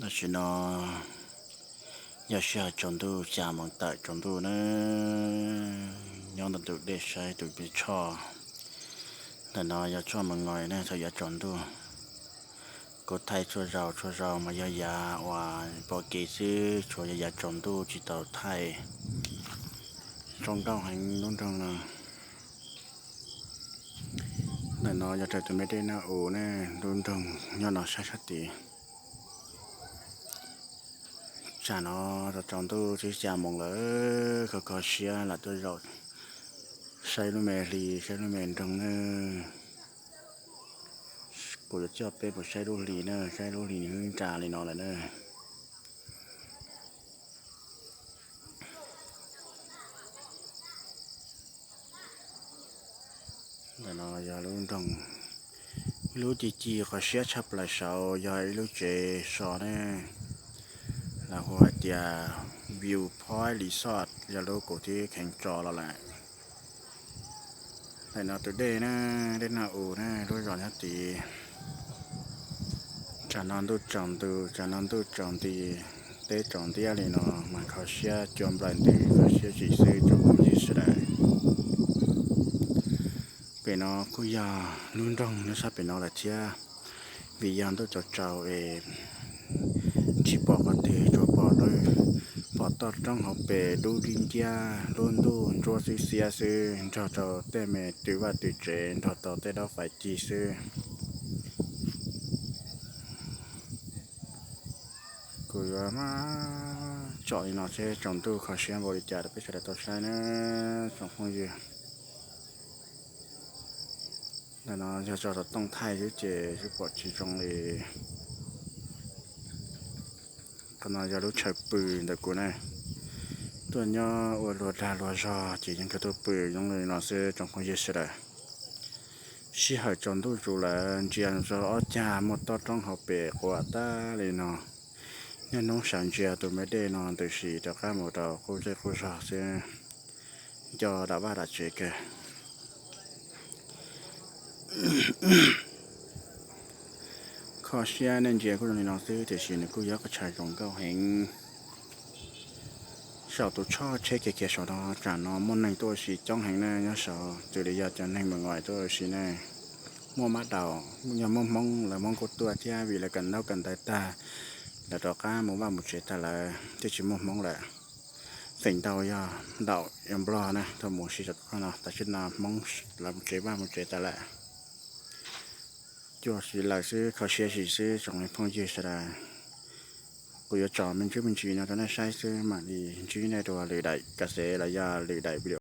那是呢，要需要种度加盟大种度呢，用的度的sai度比错，แต่นอยาช่วมันง่อยเนี่ยถ้าอยาจนดูกดไทยช่วยเรามายายาว่าปอกีซื้อช่วยยาจนดูจิตเอาไทยตรงเก้าหันนุ่นตรงนะแต่นอยาใจตัวไม่ได้นะโอ้เนี่ยนุ่นตรงย้อนนอชัดดีชาเนาะเราจนดูที่จะมองเลยเขาเชียร์ละตัวเราใช้ลูกเมลีใช้ลูกเมนตรงเนี่ยกูจะชอบเป็นผู้ใช้ลูกลีเนอใช้ลูกลีนี่จ่าเลยนอนเลยเนอแต่นอยาลุ่นตรงรู้จีเขาเชียร์ชับเลยเสาใหญ่รู้เจสอนเนี่ยแล้วหัวเดียวิวพอยต์รีสอร์ทยาลูกที่แข่งจอเราแหละแต่นอตัวเด้นะเด้นาอูนะรู้ร้อนชัดดีจะนอนดูจอมดูจะนอนดูจอมดีเต้จอมดีอะไรเนาะมันเขาเชียร์จอมบลันดีเขาเชียร์จีซื้อจอมจีซื้อได้เป็นเนาะคุยาลุ่นตรงนะชอบเป็นเนาะละเชียวิญญาณตัวเจ้าเอที่บอกกันเตะจัวบอกเลยพอตอนต้องเขาไปดูดินเจียลุ่นดูจัวซื้อเสียซื้อเจ้าเต้เมตือว่าตือเจนต่อเต้เราไฟจีซื้อกูว่ามาจอดนอเช่จอมตู้เขาเชียร์บริจาคไปเฉลี่ยตัวใช้นะสองคนอยู่แต่เนาะจะต้องไทยชื่อเจชื่อปอดชื่อจงเลยก็น่าจะรู้ใช้ปืนแต่กูเนี่ยตัวเนาะอวดรัวดารัวจอจียังกระตัวปืนยังเลยนอเช่จงคนเยอะเลยสิหายจอมตู้จุฬาเจียนจะอ้อจ่าหมดต่อต้องเขาเปะกว่าตาเลยเนาะเนี่ยน้องสันเจียตัวไม่ได้นอนตัวสีจะข้ามหมดเราคู่เจ้าคู่สาวเสียจอดาบ้าดัดเชกขอเชียร์นั่นเจียกูตรงนี้น้องซื้อแต่สีนี่กูยักกระชายจงเก้าแห่งสาวตัวชอบเช็คเกี่ยวกับสาวจานน้องมันในตัวสีจ้องแห่งแน่ยสาวจุดยาจันให้เมืองไว้ตัวสีแน่มัวมาดาวยังมองแล้วมองกดตัวเที่ยวีแล้วกันเล่ากันตาตาแล้วต่อก้ามัวว่ามุเฉตอะไรที่ชิมมองแหละสิ่งเดายาเดายังบล้อนะถ้าหมูสีจัดก็นะแต่ชุดน้ำมองแล้วมุเฉบ้ามุเฉตอะไรจวดสีหลักซื้อเขาเชียร์สีซื้อจงในพงยืดสดากูจะจอมันชื่อบัญชีนะตอนนั้นใช้ซื้อมาดีชื่อในตัวเลยได้กระแสระยะเลยได้เปลี่ยน